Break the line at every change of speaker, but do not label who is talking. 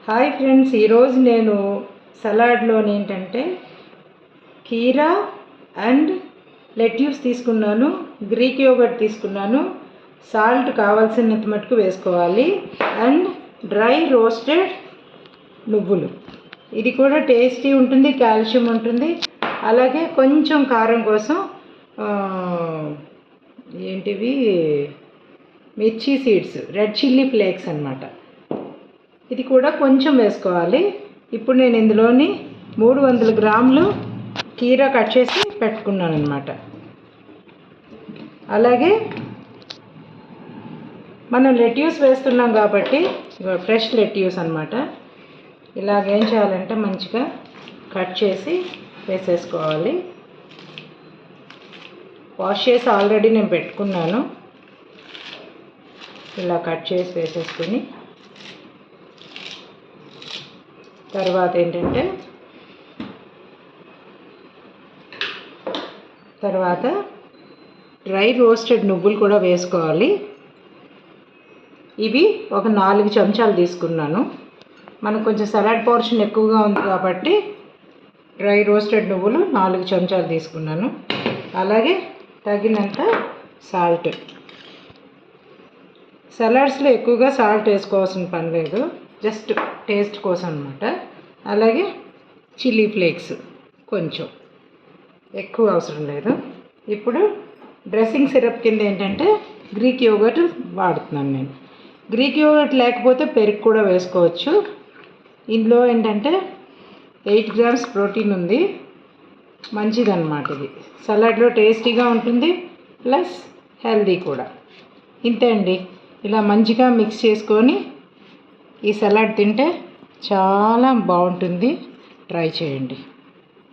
Hi friends, ఈరోజు నేను సలాడ్లోని ఏంటంటే కీరా అండ్ లెట్యూస్ తీసుకున్నాను, గ్రీక్ యోగర్ట్ తీసుకున్నాను, సాల్ట్ కావాల్సినంత మటుకు వేసుకోవాలి, అండ్ డ్రై రోస్టెడ్ నువ్వులు. ఇది కూడా టేస్టీ ఉంటుంది, కాల్షియం ఉంటుంది. అలాగే కొంచెం కారం కోసం ఏంటివి మిర్చి సీడ్స్, రెడ్ చిల్లీ ఫ్లేక్స్ అన్నమాట. ఇది కూడా కొంచెం వేసుకోవాలి. ఇప్పుడు నేను ఇందులోని 300 గ్రాములు కీరా కట్ చేసి పెట్టుకున్నాను అన్నమాట. అలాగే మనం లెట్యూస్ వేస్తున్నాం కాబట్టి ఫ్రెష్ లెట్యూస్ అన్నమాట. ఇలాగేం చేయాలంటే మంచిగా కట్ చేసి వేసేసుకోవాలి. వాష్ చేసి ఆల్రెడీ నేను పెట్టుకున్నాను. ఇలా కట్ చేసి వేసేసుకుని తర్వాత ఏంటంటే డ్రై రోస్టెడ్ నువ్వులు కూడా వేసుకోవాలి. ఇవి ఒక 4 చెంచాలు తీసుకున్నాను. మనకు కొంచెం సలాడ్ పోర్షన్ ఎక్కువగా ఉంది కాబట్టి డ్రై రోస్టెడ్ నువ్వులు 4 చెంచాలు తీసుకున్నాను. అలాగే తగినంత సాల్ట్. సలాడ్స్లో ఎక్కువగా సాల్ట్ వేసుకోవాల్సిన పని లేదు, జస్ట్ టేస్ట్ కోసం అన్నమాట. అలాగే చిల్లీ ఫ్లేక్స్ కొంచెం, ఎక్కువ అవసరం లేదు. ఇప్పుడు డ్రెస్సింగ్ సిరప్ కింద ఏంటంటే గ్రీక్ యోగర్ట్ వాడుతున్నాను నేను. గ్రీక్ యోగర్ట్ లేకపోతే పెరుగు కూడా వేసుకోవచ్చు. ఇందులో ఏంటంటే 8 గ్రామ్స్ ప్రోటీన్ ఉంది, మంచిదన్నమాట. ఇది సలాడ్లో టేస్టీగా ఉంటుంది, ప్లస్ హెల్దీ కూడా. ఇంతే అండి. ఇలా మంచిగా మిక్స్ చేసుకొని ఈ సలాడ్ తింటే చాలా బాగుంటుంది. ట్రై చేయండి.